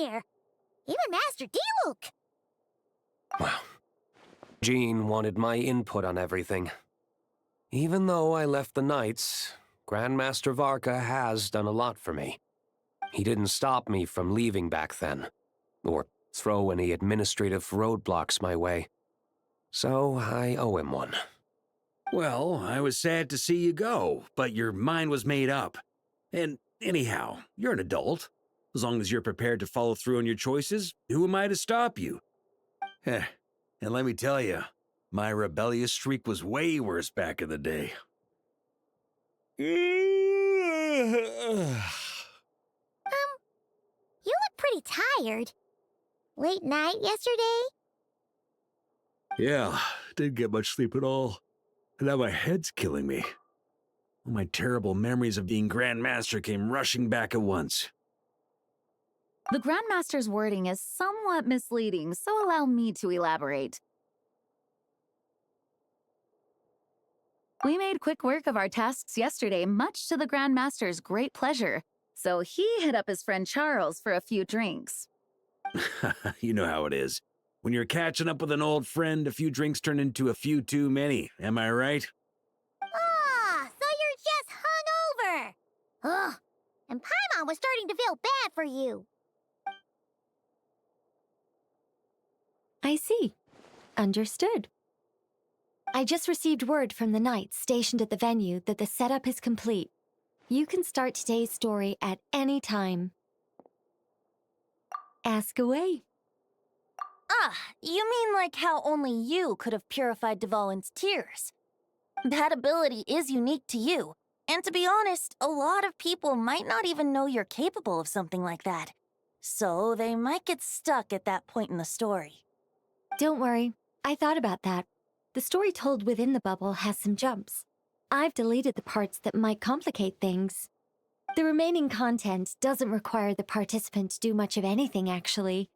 here. Even Master Diluc. Well, Jean wanted my input on everything. Even though I left the Knights, Grandmaster Varka has done a lot for me. He didn't stop me from leaving back then, or throw any administrative roadblocks my way. So I owe him one. Well, I was sad to see you go, but your mind was made up. And anyhow, you're an adult. As long as you're prepared to follow through on your choices, who am I to stop you? And let me tell you, my rebellious streak was way worse back in the day. You look pretty tired. Late night yesterday? Yeah, didn't get much sleep at all. And now my head's killing me. All my terrible memories of being Grandmaster came rushing back at once. The Grandmaster's wording is somewhat misleading, so allow me to elaborate. We made quick work of our tasks yesterday, much to the Grandmaster's great pleasure, so he hit up his friend Charles for a few drinks. You know how it is. When you're catching up with an old friend, a few drinks turn into a few too many, am I right? Ah, so you're just hungover. Ugh, and Paimon was starting to feel bad for you. I see. Understood. I just received word from the Knights stationed at the venue that the setup is complete. You can start today's story at any time. Ask away. Ah, you mean like how only you could have purified Dvalin's tears? That ability is unique to you, and to be honest, a lot of people might not even know you're capable of something like that. So they might get stuck at that point in the story. Don't worry, I thought about that. The story told within the bubble has some jumps. I've deleted the parts that might complicate things. The remaining content doesn't require the participant to do much of anything, actually.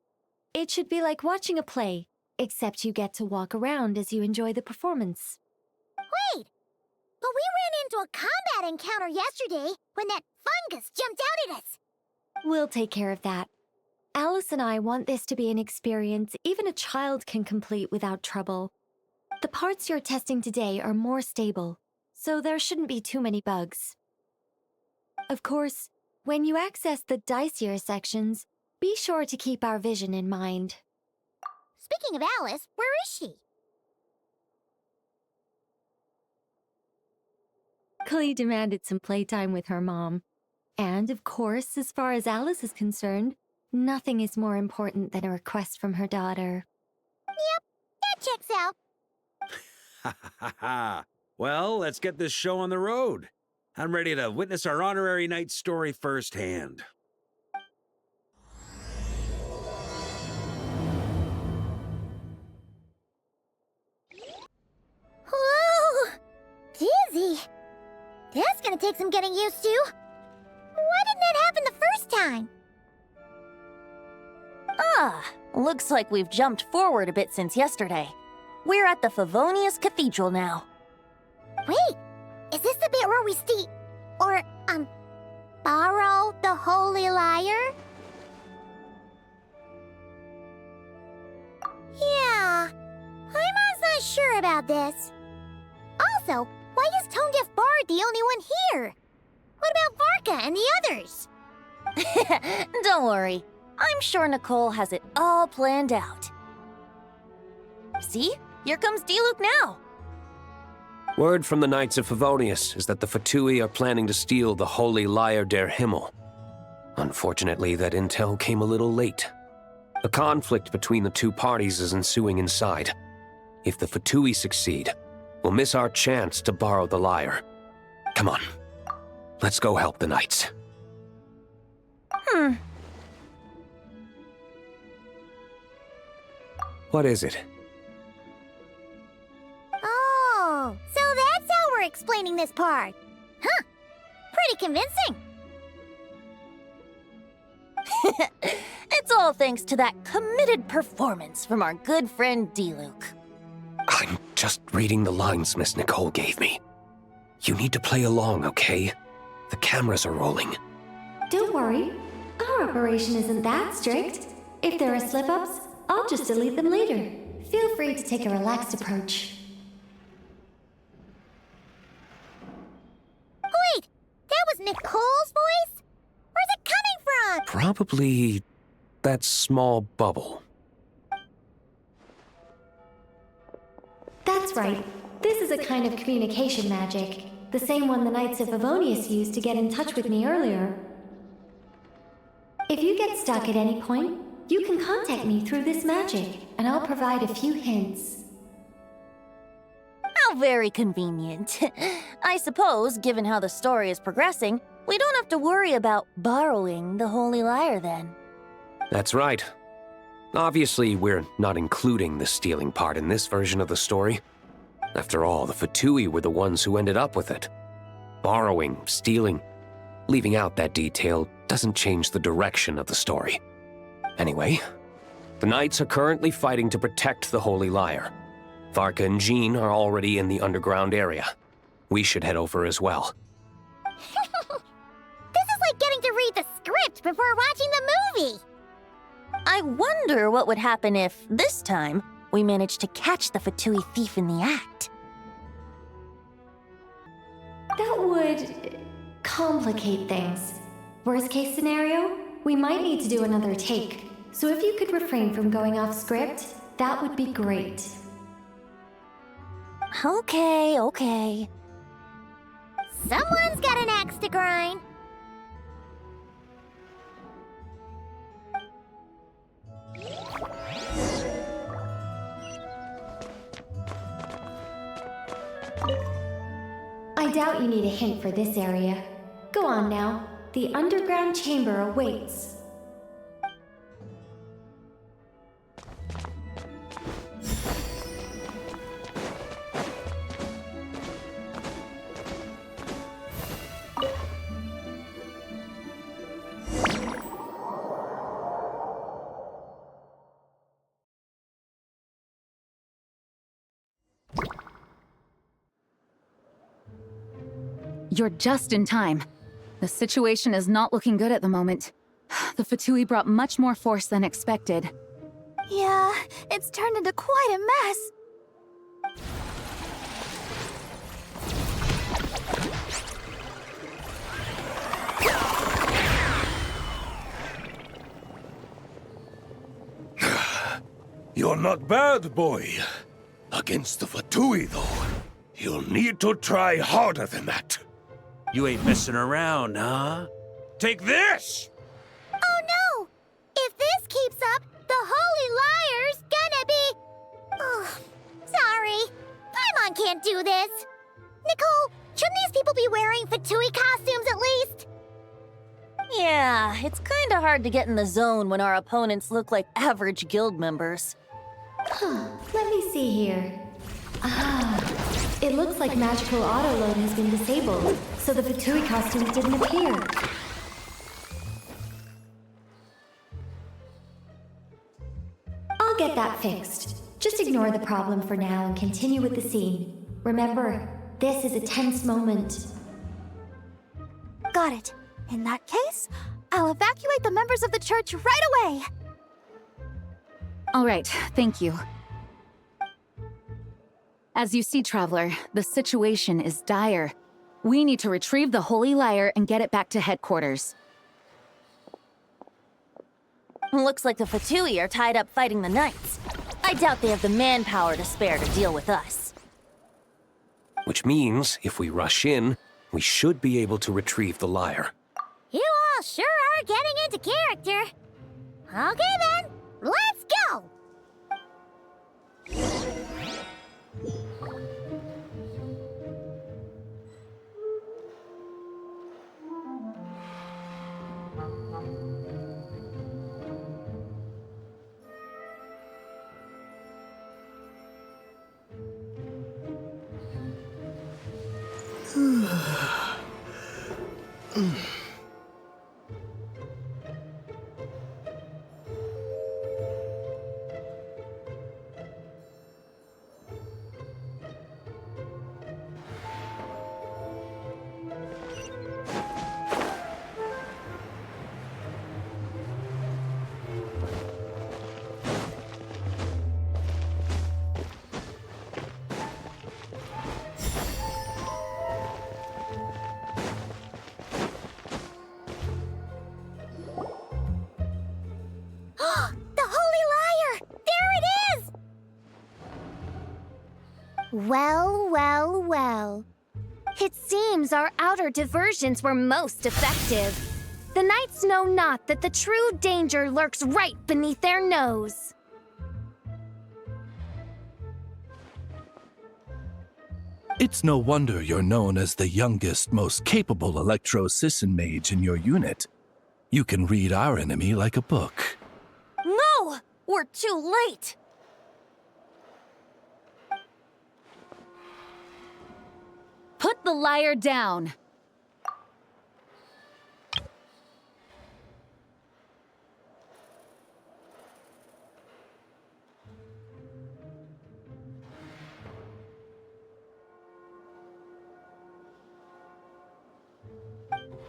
It should be like watching a play, except you get to walk around as you enjoy the performance. Wait! But we ran into a combat encounter yesterday when that fungus jumped out at us. We'll take care of that. Alice and I want this to be an experience even a child can complete without trouble. The parts you're testing today are more stable, so there shouldn't be too many bugs. Of course, when you access the dicier sections, be sure to keep our vision in mind. Speaking of Alice, where is she? Klee demanded some playtime with her mom. And, of course, as far as Alice is concerned, nothing is more important than a request from her daughter. Yep, that checks out. Ha ha ha ha. Well, let's get this show on the road. I'm ready to witness our honorary knight story firsthand. Whoa! Dizzy. That's gonna take some getting used to. Why didn't that happen the first time? Ah, looks like we've jumped forward a bit since yesterday. We're at the Favonius Cathedral now. Wait, is this the bit where we borrow the holy lyre? Yeah, Paimon's not sure about this. Also, why is Tone Deaf Bard the only one here? What about Varka and the others? Don't worry, I'm sure Nicole has it all planned out. See? Here comes Diluc now. Word from the Knights of Favonius is that the Fatui are planning to steal the Holy Lyre der Himmel. Unfortunately, that intel came a little late. A conflict between the two parties is ensuing inside. If the Fatui succeed, we'll miss our chance to borrow the lyre. Come on, let's go help the Knights. What is it? Oh, so that's how we're explaining this part. Huh, pretty convincing. It's all thanks to that committed performance from our good friend Diluc. I'm just reading the lines Miss Nicole gave me. You need to play along, okay? The cameras are rolling. Don't worry, Our operation isn't that strict. If there are slip-ups, I'll just delete them later. Feel free to take a relaxed approach. Wait! That was Nicole's voice? Where's it coming from? Probably that small bubble. That's right. This is a kind of communication magic. The same one the Knights of Favonius used to get in touch with me earlier. If you get stuck at any point, you can contact me through this magic, and I'll provide a few hints. How very convenient. I suppose, given how the story is progressing, we don't have to worry about borrowing the Holy Lyre then. That's right. Obviously, we're not including the stealing part in this version of the story. After all, the Fatui were the ones who ended up with it. Borrowing, stealing, leaving out that detail doesn't change the direction of the story. Anyway, the Knights are currently fighting to protect the Holy Lyre. Varka and Jean are already in the underground area. We should head over as well. This is like getting to read the script before watching the movie! I wonder what would happen if, this time, we managed to catch the Fatui thief in the act. That would complicate things. Worst case scenario, we might need to do another take. So if you could refrain from going off script, that would be great. Okay. Someone's got an axe to grind. I doubt you need a hint for this area. Go on now. The underground chamber awaits. You're just in time. The situation is not looking good at the moment. The Fatui brought much more force than expected. Yeah, it's turned into quite a mess. You're not bad, boy. Against the Fatui, though, you'll need to try harder than that. You ain't messing around, huh? Take this! Oh no! If this keeps up, the Holy Lyre's gonna be... Oh, sorry. Paimon can't do this. Nicole, shouldn't these people be wearing Fatui costumes at least? Yeah, it's kinda hard to get in the zone when our opponents look like average guild members. Let me see here. It looks like magical autoload has been disabled, so the Fatui costumes didn't appear. I'll get that fixed. Just ignore the problem for now and continue with the scene. Remember, this is a tense moment. Got it. In that case, I'll evacuate the members of the church right away. All right, thank you. As you see, Traveler, the situation is dire. We need to retrieve the Holy Lyre and get it back to headquarters. Looks like the Fatui are tied up fighting the Knights. I doubt they have the manpower to spare to deal with us. Which means, if we rush in, we should be able to retrieve the lyre. You all sure are getting into character. Okay then, let's go! Well, well, well. It seems our outer diversions were most effective. The knights know not that the true danger lurks right beneath their nose. It's no wonder you're known as the youngest, most capable electro-Sisson mage in your unit. You can read our enemy like a book. No! We're too late! Put the lyre down.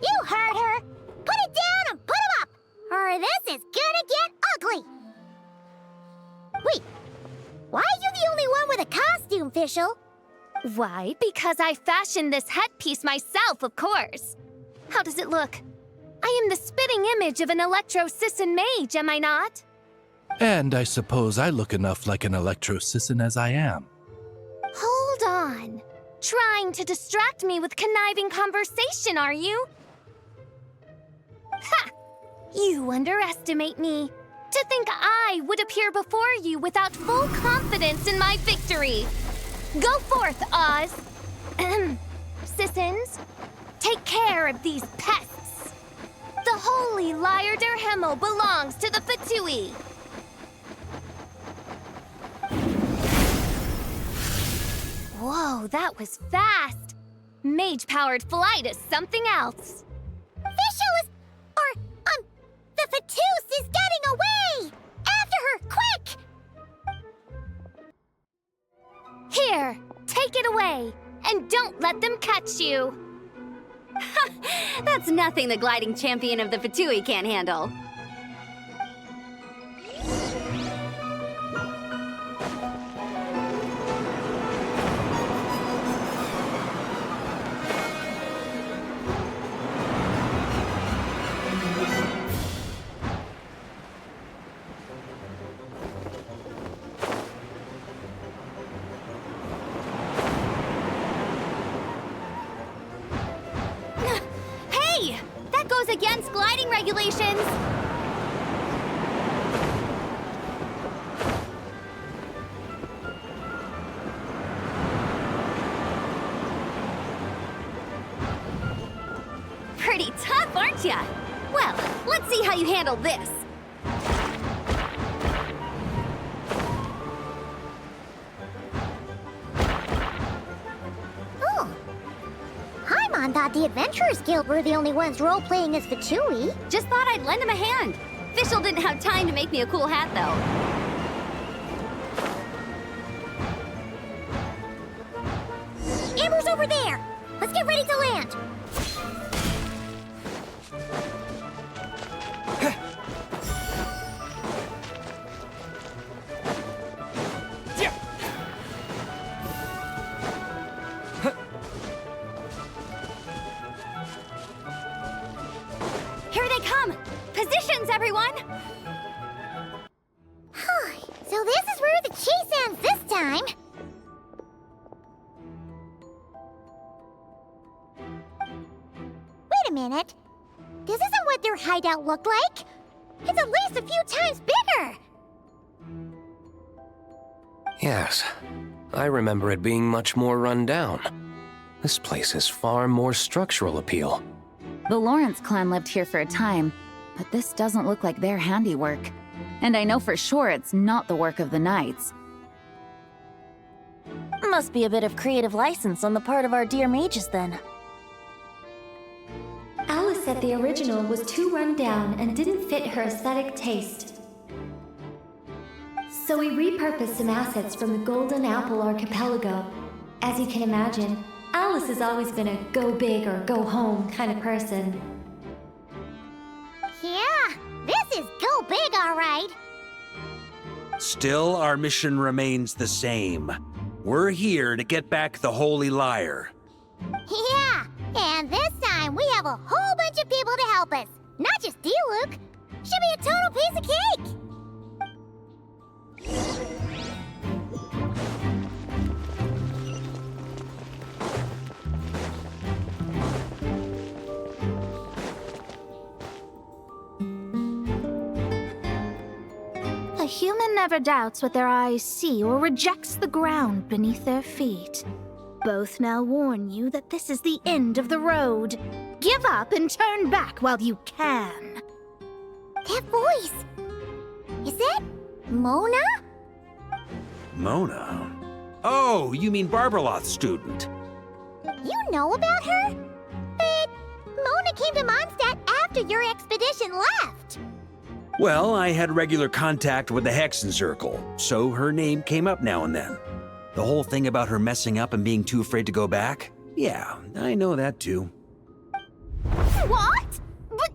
You heard her! Put it down and put him up! Or this is gonna get ugly! Wait, why are you the only one with a costume, Fischl? Why? Because I fashioned this headpiece myself, of course. How does it look? I am the spitting image of an electro-Sisson mage, am I not? And I suppose I look enough like an electro-Sisson as I am. Hold on. Trying to distract me with conniving conversation, are you? Ha! You underestimate me. To think I would appear before you without full confidence in my victory. Go forth, Oz. Sissons, take care of these pests. The holy lyre der Himmel belongs to the Fatui. Whoa, that was fast. Mage-powered flight is something else. Fischl is... the Fatus is getting away! After her, quick! Here, take it away, and don't let them catch you. That's nothing the gliding champion of the Fatui can't handle. Against gliding regulations! Pretty tough, aren't ya? Well, let's see how you handle this. Paimon thought the Adventurers Guild were the only ones role-playing as Fatui. Just thought I'd lend him a hand. Fischl didn't have time to make me a cool hat, though. Amber's over there! Let's get ready to land! Here they come! Positions, everyone! So this is where the chase ends this time. Wait a minute. This isn't what their hideout looked like. It's at least a few times bigger. Yes, I remember it being much more run down. This place has far more structural appeal. The Lawrence clan lived here for a time, but this doesn't look like their handiwork. And I know for sure it's not the work of the knights. Must be a bit of creative license on the part of our dear mages, then. Alice said the original was too run down and didn't fit her aesthetic taste. So we repurposed some assets from the Golden Apple Archipelago. As you can imagine, Alice has always been a go big or go home kind of person. Yeah, this is go big, all right. Still, our mission remains the same. We're here to get back the Holy Lyre. Yeah, and this time we have a whole bunch of people to help us. Not just you, Luke. Should be a total piece of cake. A human never doubts what their eyes see or rejects the ground beneath their feet. Both now warn you that this is the end of the road. Give up and turn back while you can. That voice! Is it Mona? Mona? Oh, you mean Barbarloth's student. You know about her? But Mona came to Mondstadt after your expedition left. Well, I had regular contact with the Hexen Circle, so her name came up now and then. The whole thing about her messing up and being too afraid to go back? Yeah, I know that too. What? But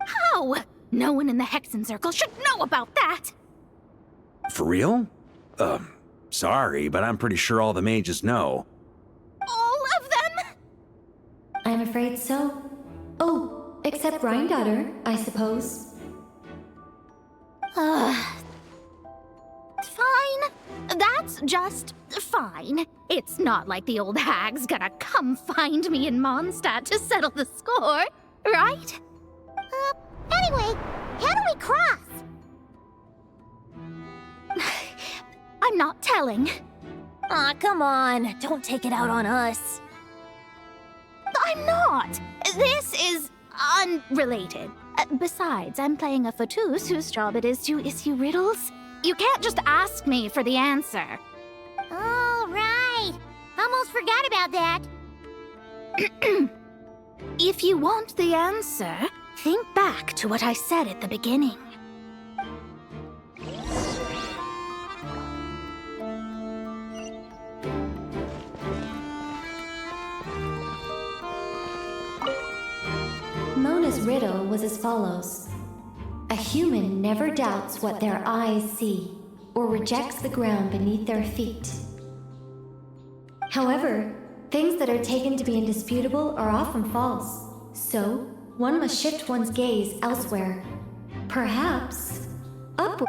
how? No one in the Hexen Circle should know about that. For real? Sorry, but I'm pretty sure all the mages know. All of them? I'm afraid so. Oh, except Rheindotter, I suppose. Fine. That's just fine. It's not like the old hag's gonna come find me in Mondstadt to settle the score, right? Anyway, how do we cross? I'm not telling. Aw, come on. Don't take it out on us. I'm not. This is unrelated. Besides, I'm playing a fatus whose job it is to issue riddles. You can't just ask me for the answer. Oh, right. Almost forgot about that. If you want the answer, think back to what I said at the beginning. Mona's riddle was as follows. A human never doubts what their eyes see, or rejects the ground beneath their feet. However, things that are taken to be indisputable are often false, so one must shift one's gaze elsewhere. Perhaps upward.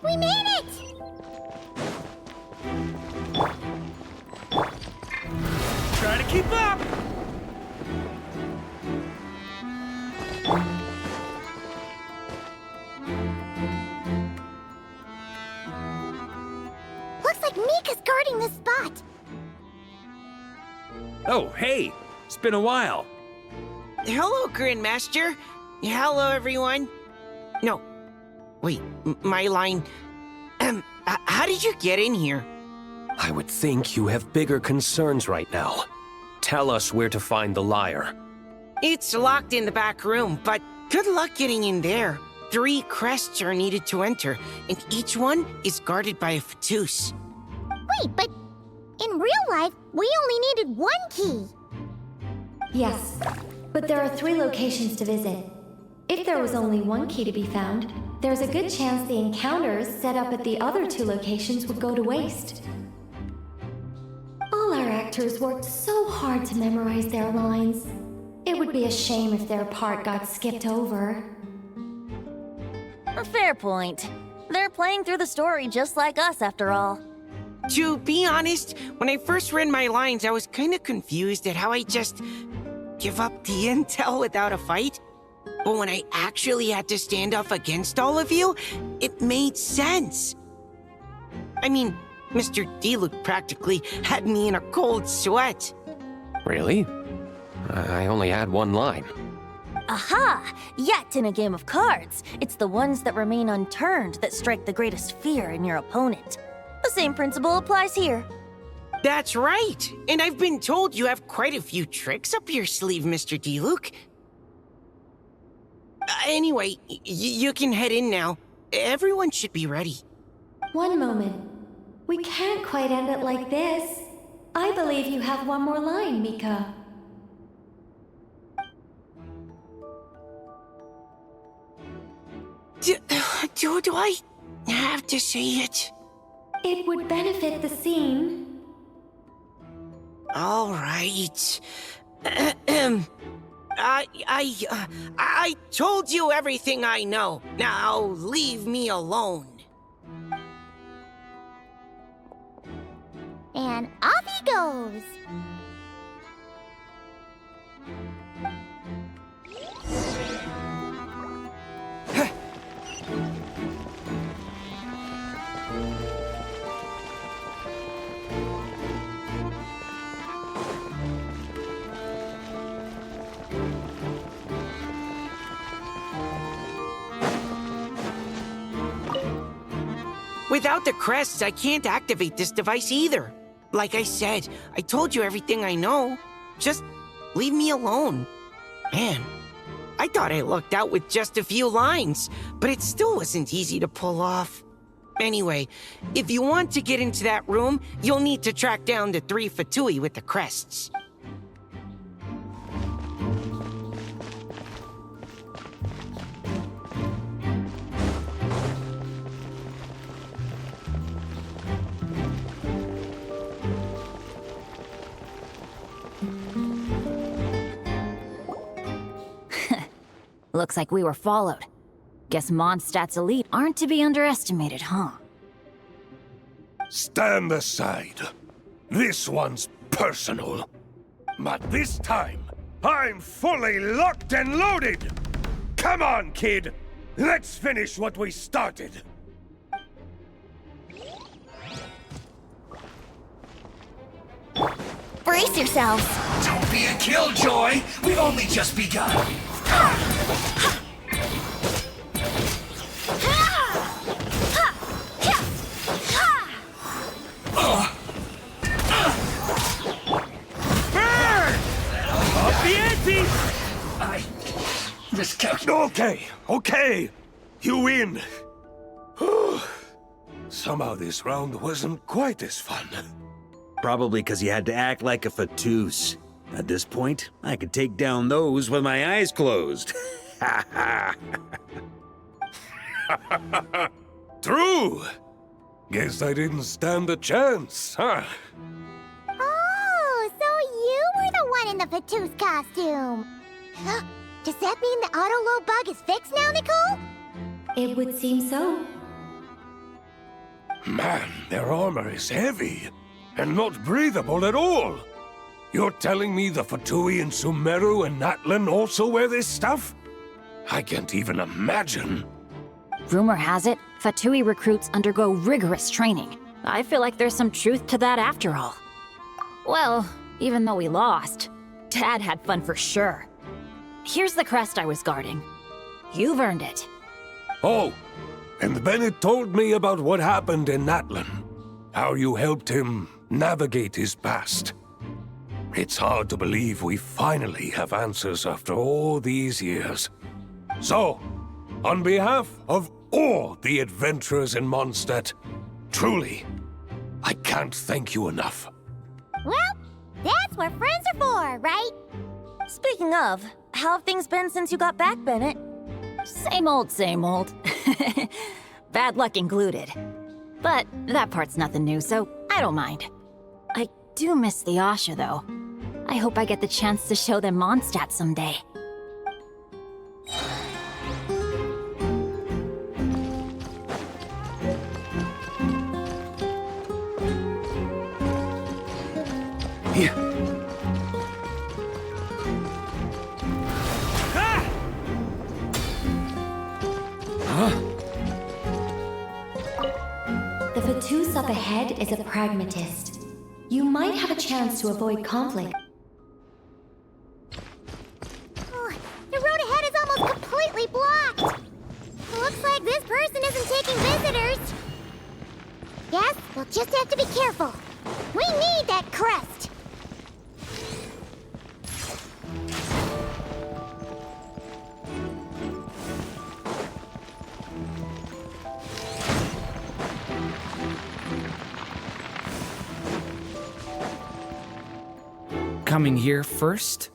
We made it! Try to keep up! Looks like Mika's guarding the spot. Oh, hey! It's been a while. Hello, Grandmaster. Hello, everyone. No. Wait, my line. How did you get in here? I would think you have bigger concerns right now. Tell us where to find the lyre. It's locked in the back room, but good luck getting in there. 3 crests are needed to enter, and each one is guarded by a fatus. Wait, but in real life, we only needed 1 key. Yes, but there are 3 locations to visit. If there was only 1 key to be found, there's a good chance the encounters set up at the other 2 locations would go to waste. All our actors worked so hard to memorize their lines. It would be a shame if their part got skipped over. A fair point. They're playing through the story just like us, after all. To be honest, when I first read my lines, I was kind of confused at how I just give up the intel without a fight. But when I actually had to stand up against all of you, it made sense. I mean, Mr. Diluc practically had me in a cold sweat. Really? I only had one line. Aha! Yet in a game of cards, it's the ones that remain unturned that strike the greatest fear in your opponent. The same principle applies here. That's right. And I've been told you have quite a few tricks up your sleeve, Mr. Diluc. Anyway, you can head in now. Everyone should be ready. One moment. We can't quite end it like this. I believe you have one more line, Mika. Do I have to say it? It would benefit the scene. All right. I told you everything I know. Now leave me alone. And off he goes. Without the crests, I can't activate this device either. Like I said, I told you everything I know. Just leave me alone. Man, I thought I lucked out with just a few lines, but it still wasn't easy to pull off. Anyway, if you want to get into that room, you'll need to track down the 3 Fatui with the crests. Looks like we were followed. Guess Mondstadt's elite aren't to be underestimated, huh? Stand aside. This one's personal. But this time, I'm fully locked and loaded! Come on, kid! Let's finish what we started! Brace yourselves. Don't be a killjoy! We've only just begun! I miscalculated. Okay. You win. Somehow this round wasn't quite as fun. Probably because you had to act like a fatus. At this point, I could take down those with my eyes closed. True. Guess I didn't stand a chance, huh? Oh, so you were the one in the Fatus costume. Does that mean the auto-load bug is fixed now, Nicole? It would seem so. Man, their armor is heavy and not breathable at all. You're telling me the Fatui in Sumeru and Natlan also wear this stuff? I can't even imagine. Rumor has it, Fatui recruits undergo rigorous training. I feel like there's some truth to that after all. Well, even though we lost, Dad had fun for sure. Here's the crest I was guarding. You've earned it. Oh, and Bennett told me about what happened in Natlan. How you helped him navigate his past. It's hard to believe we finally have answers after all these years. So, on behalf of all the adventurers in Mondstadt, truly, I can't thank you enough. Well, that's what friends are for, right? Speaking of, how have things been since you got back, Bennett? Same old, same old. Bad luck included. But that part's nothing new, so I don't mind. I do miss the Asha, though. I hope I get the chance to show them Mondstadt someday. moose up ahead is a pragmatist. You might have a chance to avoid conflict. Oh, the road ahead is almost completely blocked. Looks like this person isn't taking visitors. Yes, we'll just have to be careful. We need that crest. Coming here first?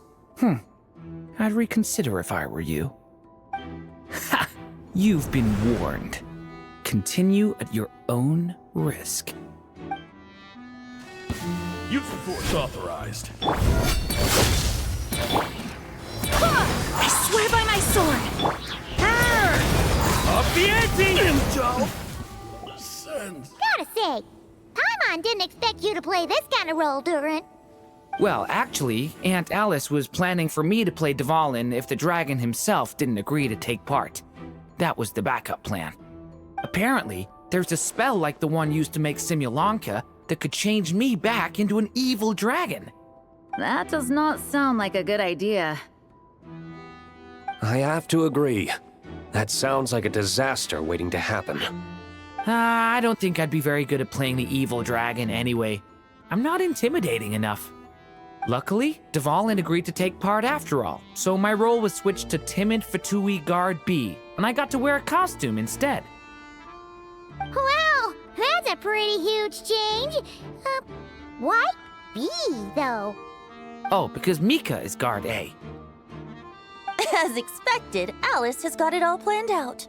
I'd reconsider if I were you. Ha! You've been warned. Continue at your own risk. Use of force authorized. I swear by my sword! Up the ante! Send. Gotta say, Paimon didn't expect you to play this kind of role, Durin. Well, actually, Aunt Alice was planning for me to play Dvalin if the dragon himself didn't agree to take part. That was the backup plan. Apparently, there's a spell like the one used to make Simulanka that could change me back into an evil dragon. That does not sound like a good idea. I have to agree. That sounds like a disaster waiting to happen. I don't think I'd be very good at playing the evil dragon anyway. I'm not intimidating enough. Luckily, Dvalin agreed to take part after all, so my role was switched to timid Fatui Guard B, and I got to wear a costume instead. Wow, that's a pretty huge change. Why B, though? Oh, because Mika is Guard A. As expected, Alice has got it all planned out.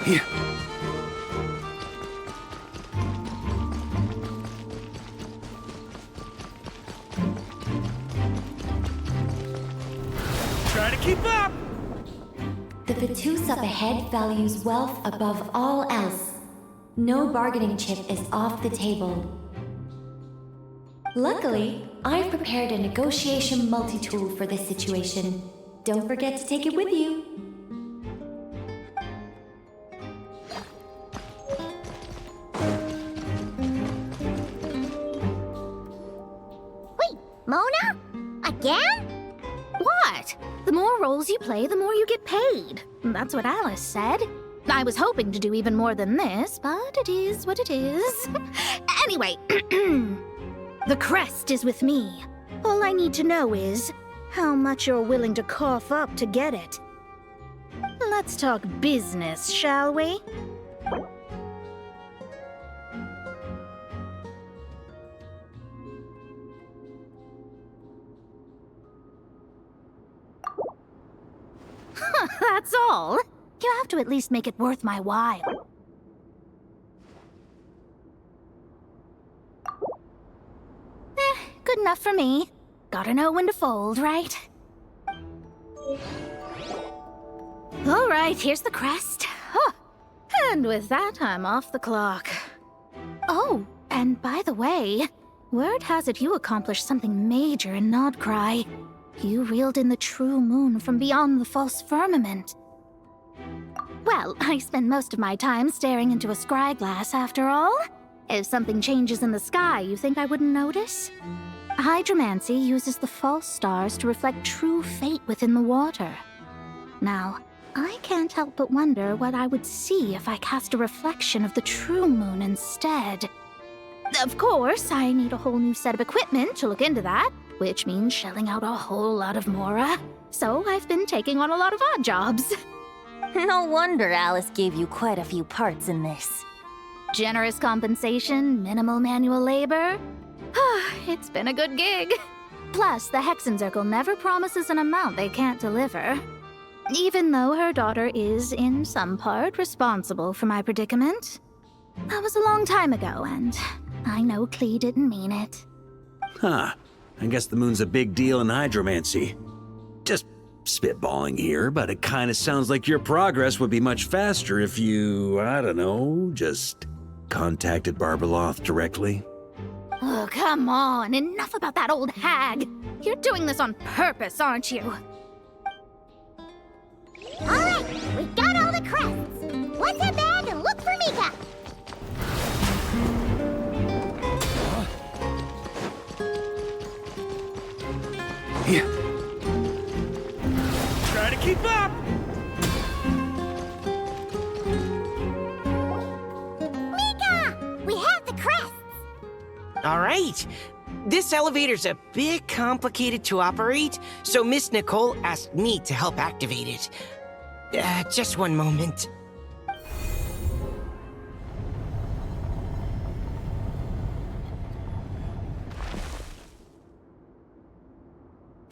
Here. Try to keep up! The Vatus up ahead values wealth above all else. No bargaining chip is off the table. Luckily, I've prepared a negotiation multi-tool for this situation. Don't forget to take it with you. Wait, Mona? Again? What? The more roles you play, the more you get paid. That's what Alice said. I was hoping to do even more than this, but it is what it is. Anyway, the crest is with me. All I need to know is how much you're willing to cough up to get it. Let's talk business, shall we? That's all. You have to at least make it worth my while. Good enough for me. Gotta know when to fold, right? All right, here's the crest. Huh. And with that, I'm off the clock. Oh, and by the way, word has it you accomplished something major in Nodcry. You reeled in the true moon from beyond the false firmament. Well, I spend most of my time staring into a scry glass after all. If something changes in the sky, you think I wouldn't notice? Hydromancy uses the false stars to reflect true fate within the water. Now, I can't help but wonder what I would see if I cast a reflection of the true moon instead. Of course, I need a whole new set of equipment to look into that, which means shelling out a whole lot of mora. So I've been taking on a lot of odd jobs. No wonder Alice gave you quite a few parts in this. Generous compensation, minimal manual labor. It's been a good gig. Plus, the Hexenzirkel never promises an amount they can't deliver. Even though her daughter is, in some part, responsible for my predicament. That was a long time ago, and I know Klee didn't mean it. Huh. I guess the moon's a big deal in hydromancy. Just spitballing here, but it kind of sounds like your progress would be much faster if you, I don't know, just contacted Barbeloth directly. Oh, come on. Enough about that old hag. You're doing this on purpose, aren't you? All right, we got all the the crests. Let's head back and look for Mika. Yeah. Try to keep up! Mika! We have the crests. All right. This elevator's a bit complicated to operate, so Miss Nicole asked me to help activate it. Just one moment.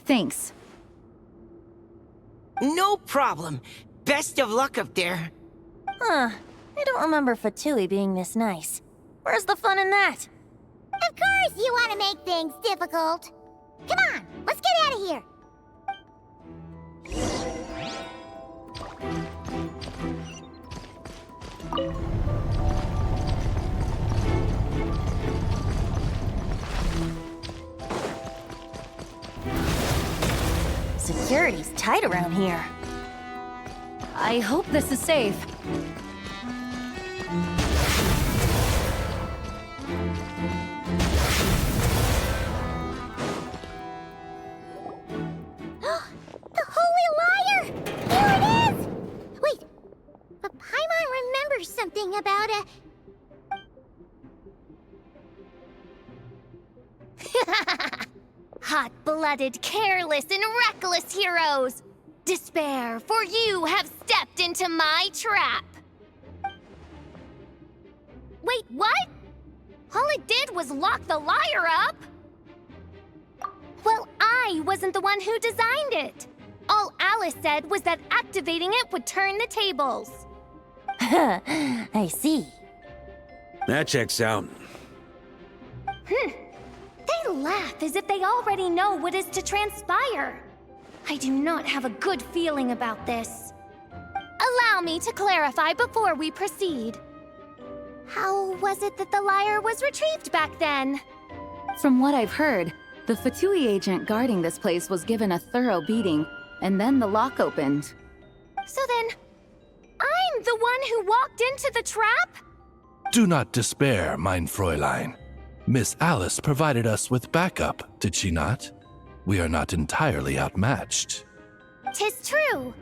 Thanks. No problem. Best of luck up there. Huh. I don't remember Fatui being this nice. Where's the fun in that? Of course you want to make things difficult. Come on, let's get out of here. Security's tight around here. I hope this is safe. The Holy Lyre! Here it is! Wait, but Paimon remembers something about a... Hot-blooded, careless, and reckless heroes! Despair, for you have stepped into my trap! Wait, what? All it did was lock the lyre up! Well, I wasn't the one who designed it. All Alice said was that activating it would turn the tables. I see. That checks out. They laugh as if they already know what is to transpire. I do not have a good feeling about this. Allow me to clarify before we proceed. How was it that the lyre was retrieved back then? From what I've heard, the Fatui agent guarding this place was given a thorough beating, and then the lock opened. So then, I'm the one who walked into the trap? Do not despair, mein Fräulein. Miss Alice provided us with backup, did she not? We are not entirely outmatched. 'Tis true.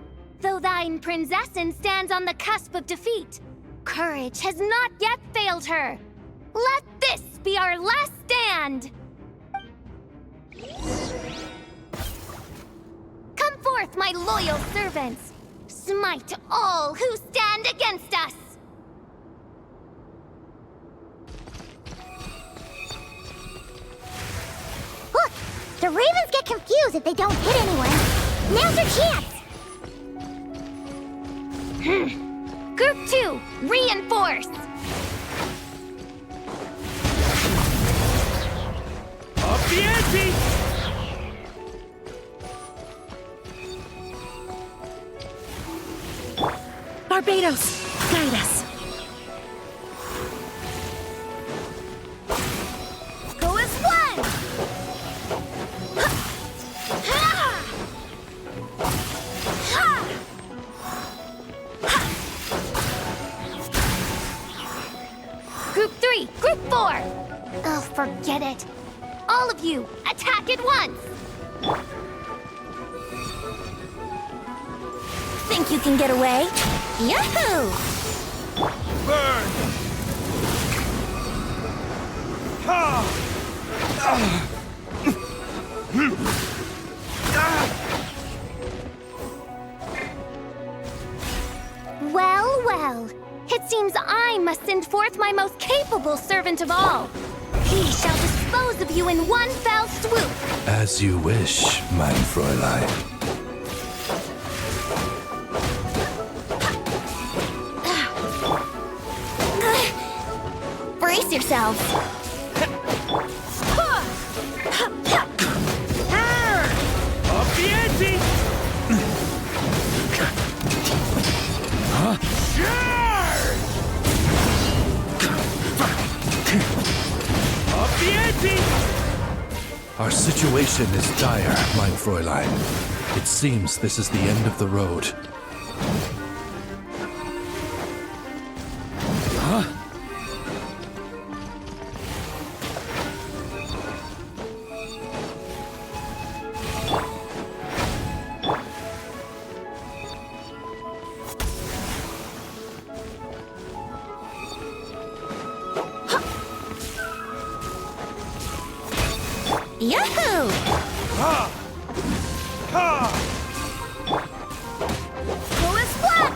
Though thine Prinzessin stands on the cusp of defeat, courage has not yet failed her. Let this be our last stand! Come forth, my loyal servants! Smite all who stand against us! Look! The Ravens get confused if they don't hit anyone. Now's your chance! Group 2, reinforce! Up the ante! Barbados, guide us. Go as one! Group 3, Group 4! Oh, forget it. All of you, attack at once! Think you can get away? Yahoo! Burn! Well, well. It seems I must send forth my most capable servant of all. He shall dispose of you in one fell swoop. As you wish, mein Fräulein. Brace yourself. Up the ante! Charge! Up the ante! Our situation is dire, mein Fräulein. It seems this is the end of the road. Yahoo! Full splat!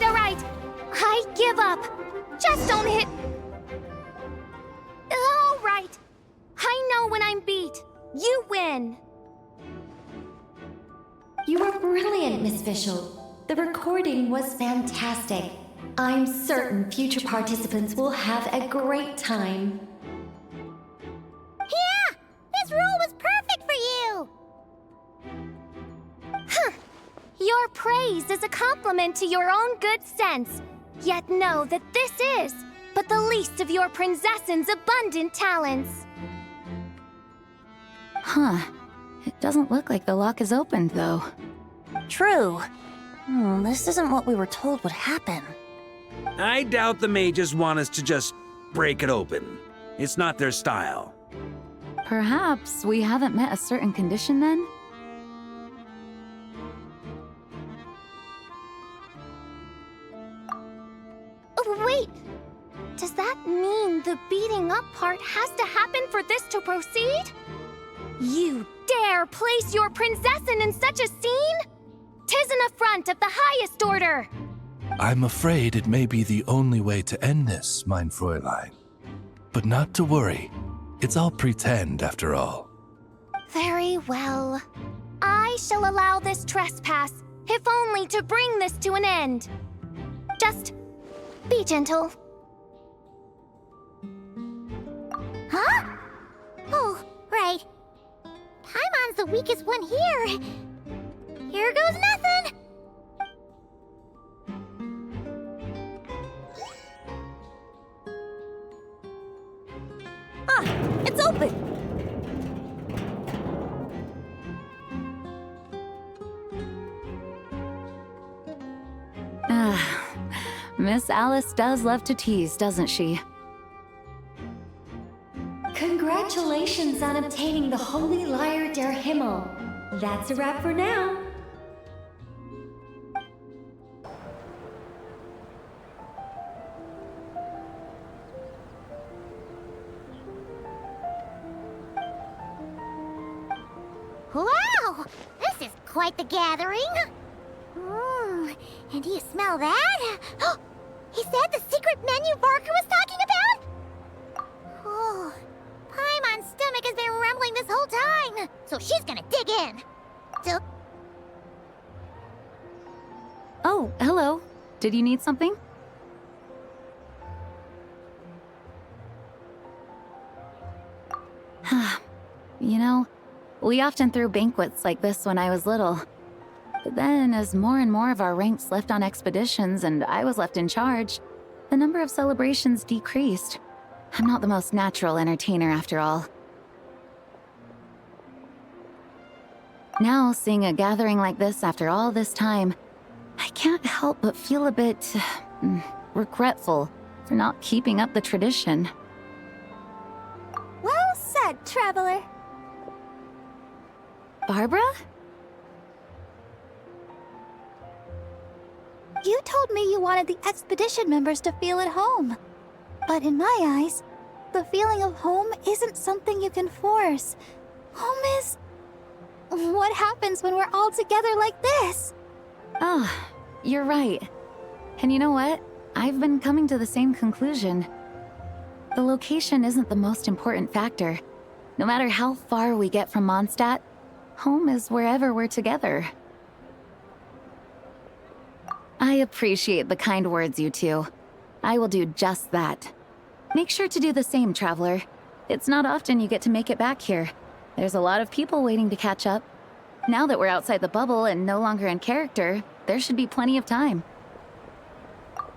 All right. I give up. Just don't hit. All right. I know when I'm beat. You win. You were brilliant, Miss Fischl. The recording was fantastic. I'm certain future participants will have a great time. Yeah! This role was perfect for you! Your praise is a compliment to your own good sense. Yet know that this is but the least of your princess's abundant talents. Huh. It doesn't look like the lock is opened, though. True. This isn't what we were told would happen. I doubt the mages want us to just break it open. It's not their style. Perhaps we haven't met a certain condition then? Wait! Does that mean the beating up part has to happen for this to proceed? You dare place your princessin in such a scene? 'Tis an affront of the highest order! I'm afraid it may be the only way to end this, mein Fräulein. But not to worry. It's all pretend, after all. Very well. I shall allow this trespass, if only to bring this to an end. Just be gentle. Huh? Oh, right. Paimon's the weakest one here. Here goes nothing. It's open! Miss Alice does love to tease, doesn't she? Congratulations on obtaining the Holy Lyre der Himmel. That's a wrap for now. Wow! This is quite the gathering. And do you smell that? Is that the secret menu Barker was talking about? Oh, Paimon's stomach has been rumbling this whole time, so she's gonna dig in. So, Oh, hello. Did you need something? You know, we often threw banquets like this when I was little. But then, as more and more of our ranks left on expeditions and I was left in charge, the number of celebrations decreased. I'm not the most natural entertainer after all. Now, seeing a gathering like this after all this time, I can't help but feel a bit regretful for not keeping up the tradition. Well said, traveler. Barbara? You told me you wanted the expedition members to feel at home. But in my eyes, the feeling of home isn't something you can force. Home is... what happens when we're all together like this? Ah, you're right. And you know what? I've been coming to the same conclusion. The location isn't the most important factor. No matter how far we get from Mondstadt, home is wherever we're together. I appreciate the kind words, you two. I will do just that. Make sure to do the same, traveler. It's not often you get to make it back here. There's a lot of people waiting to catch up. Now that we're outside the bubble and no longer in character, there should be plenty of time.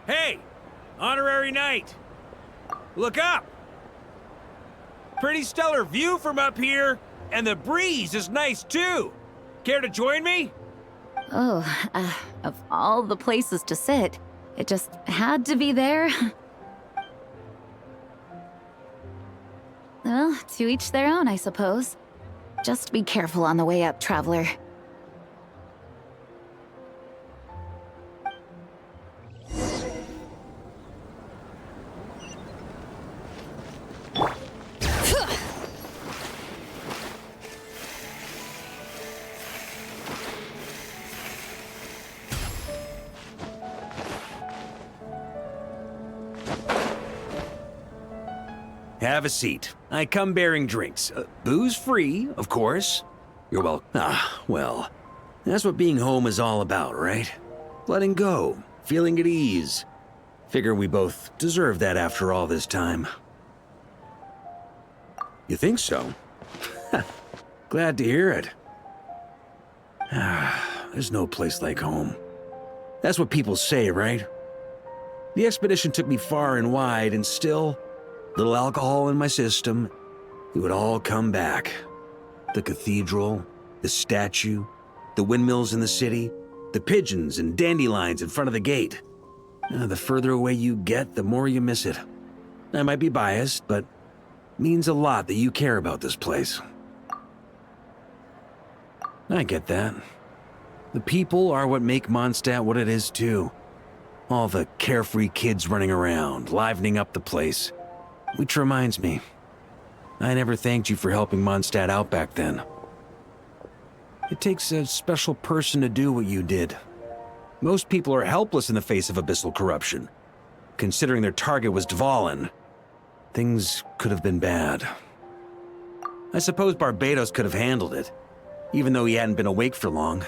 Hey! Honorary knight! Look up! Pretty stellar view from up here, and the breeze is nice too. Care to join me? Oh, of all the places to sit, it just had to be there. Well, to each their own, I suppose. Just be careful on the way up, traveler. Have a seat. I come bearing drinks. Booze free, of course. You're welcome. Well, that's what being home is all about, right? Letting go, feeling at ease. Figure we both deserve that after all this time. You think so? Glad to hear it. There's no place like home. That's what people say, right? The expedition took me far and wide, and still, little alcohol in my system, it would all come back. The cathedral, the statue, the windmills in the city, the pigeons and dandelions in front of the gate. The further away you get, the more you miss it. I might be biased, but it means a lot that you care about this place. I get that. The people are what make Mondstadt what it is, too. All the carefree kids running around, livening up the place. Which reminds me, I never thanked you for helping Mondstadt out back then. It takes a special person to do what you did. Most people are helpless in the face of abyssal corruption. Considering their target was Dvalin, things could have been bad. I suppose Barbados could have handled it, even though he hadn't been awake for long.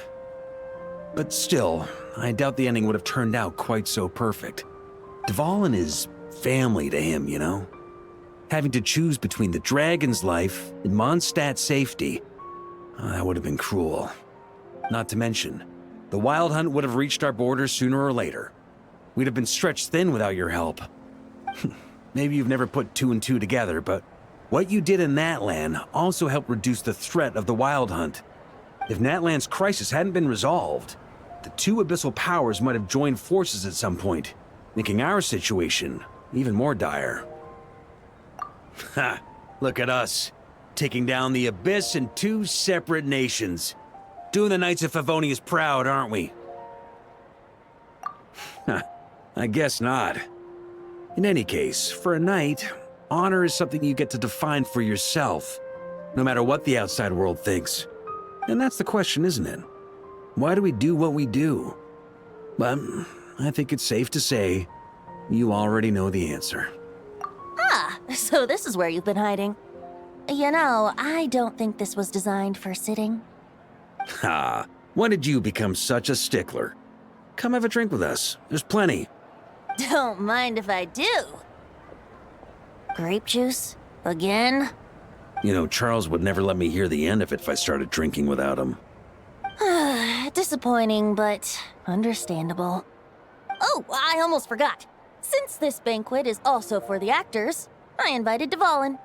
But still, I doubt the ending would have turned out quite so perfect. Dvalin is family to him, you know? Having to choose between the dragon's life and Mondstadt's safety, that would have been cruel. Not to mention, the Wild Hunt would have reached our borders sooner or later. We'd have been stretched thin without your help. Maybe you've never put two and two together, but what you did in Natlan also helped reduce the threat of the Wild Hunt. If Natlan's crisis hadn't been resolved, the two abyssal powers might have joined forces at some point, making our situation even more dire. Ha! Look at us, taking down the Abyss in two separate nations. Doing the Knights of Favonius proud, aren't we? I guess not. In any case, for a knight, honor is something you get to define for yourself, no matter what the outside world thinks. And that's the question, isn't it? Why do we do what we do? But I think it's safe to say you already know the answer. So this is where you've been hiding. You know, I don't think this was designed for sitting. When did you become such a stickler? Come have a drink with us. There's plenty. Don't mind if I do. Grape juice? Again? You know, Charles would never let me hear the end of it if I started drinking without him. Disappointing, but understandable. Oh, I almost forgot. Since this banquet is also for the actors, I invited Dvalin.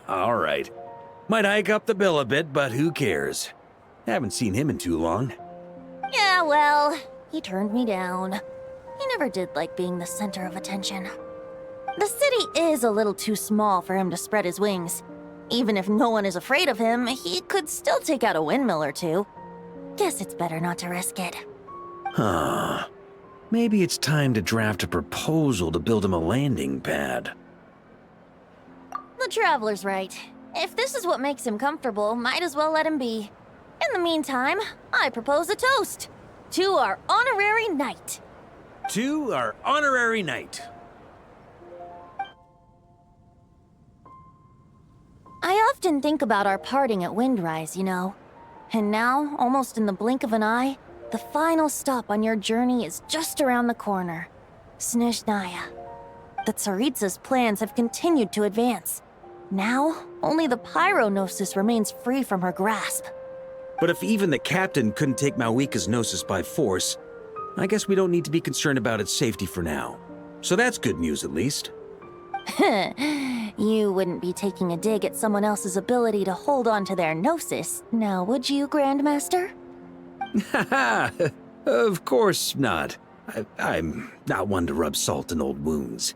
All right. Might hike up the bill a bit, but who cares? Haven't seen him in too long. Yeah, well, he turned me down. He never did like being the center of attention. The city is a little too small for him to spread his wings. Even if no one is afraid of him, he could still take out a windmill or two. Guess it's better not to risk it. Maybe it's time to draft a proposal to build him a landing pad. The Traveler's right. If this is what makes him comfortable, might as well let him be. In the meantime, I propose a toast to our honorary knight. To our honorary knight. I often think about our parting at Windrise, you know. And now, almost in the blink of an eye, the final stop on your journey is just around the corner. Snezhnaya. The Tsaritsa's plans have continued to advance. Now, only the Pyronosis remains free from her grasp. But if even the captain couldn't take Malwika's Gnosis by force, I guess we don't need to be concerned about its safety for now. So that's good news, at least. You wouldn't be taking a dig at someone else's ability to hold on to their Gnosis, now would you, Grandmaster? Haha, of course not. I'm not one to rub salt in old wounds.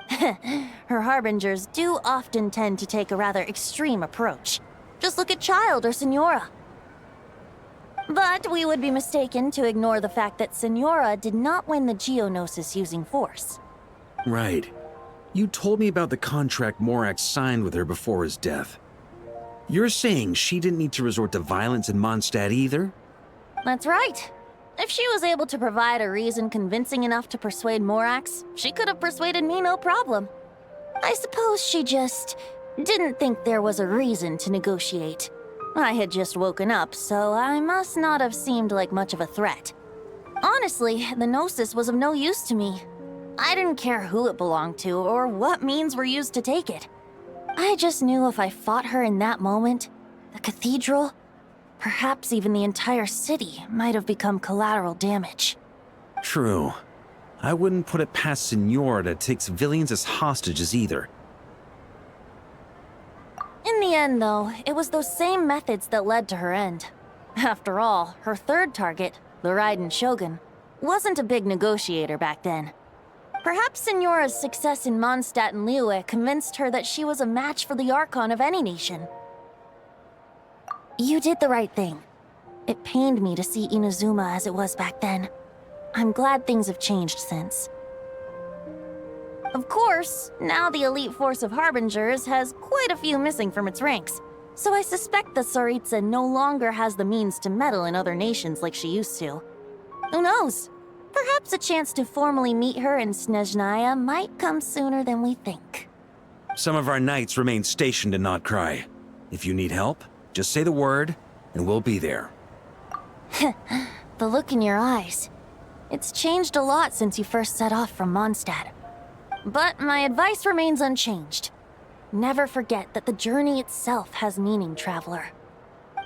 Her harbingers do often tend to take a rather extreme approach. Just look at Child or Senora. But we would be mistaken to ignore the fact that Senora did not win the Geonosis using force. Right. You told me about the contract Morax signed with her before his death. You're saying she didn't need to resort to violence in Mondstadt either? That's right. If she was able to provide a reason convincing enough to persuade Morax, she could have persuaded me no problem. I suppose she just didn't think there was a reason to negotiate. I had just woken up, so I must not have seemed like much of a threat. Honestly, the Gnosis was of no use to me. I didn't care who it belonged to or what means were used to take it. I just knew if I fought her in that moment, the cathedral, perhaps even the entire city, might have become collateral damage. True. I wouldn't put it past Senora to take civilians as hostages either. In the end, though, it was those same methods that led to her end. After all, her third target, the Raiden Shogun, wasn't a big negotiator back then. Perhaps Senora's success in Mondstadt and Liyue convinced her that she was a match for the Archon of any nation. You did the right thing. It pained me to see Inazuma as it was back then. I'm glad things have changed since. Of course, now the elite force of Harbingers has quite a few missing from its ranks, so I suspect the Tsaritsa no longer has the means to meddle in other nations like she used to. Who knows? Perhaps a chance to formally meet her in Snezhnaya might come sooner than we think. Some of our knights remain stationed in Notcry. If you need help, just say the word, and we'll be there. The look in your eyes. It's changed a lot since you first set off from Mondstadt. But my advice remains unchanged. Never forget that the journey itself has meaning, traveler.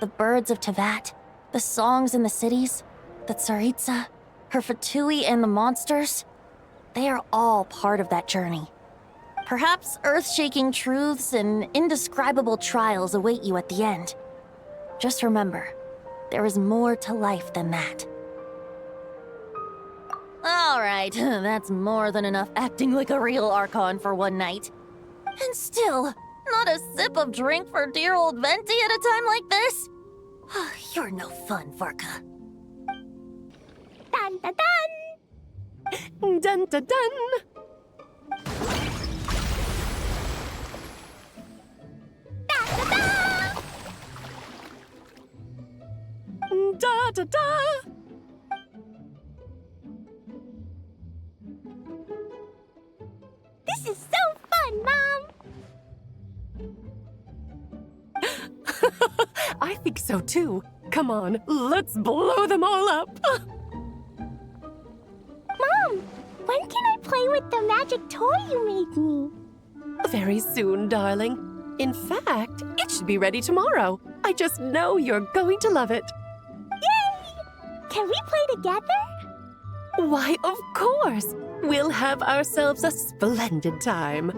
The birds of Tevat, the songs in the cities, the Tsaritsa, her Fatui and the monsters, they are all part of that journey. Perhaps earth-shaking truths and indescribable trials await you at the end. Just remember, there is more to life than that. Alright, that's more than enough acting like a real Archon for one night. And still, not a sip of drink for dear old Venti at a time like this? You're no fun, Varka. Dun dun dun! Dun dun dun! Da da da! This is so fun, Mom! I think so too. Come on, let's blow them all up. Mom, when can I play with the magic toy you made me? Very soon, darling. In fact, it should be ready tomorrow. I just know you're going to love it. Yay! Can we play together? Why, of course. We'll have ourselves a splendid time.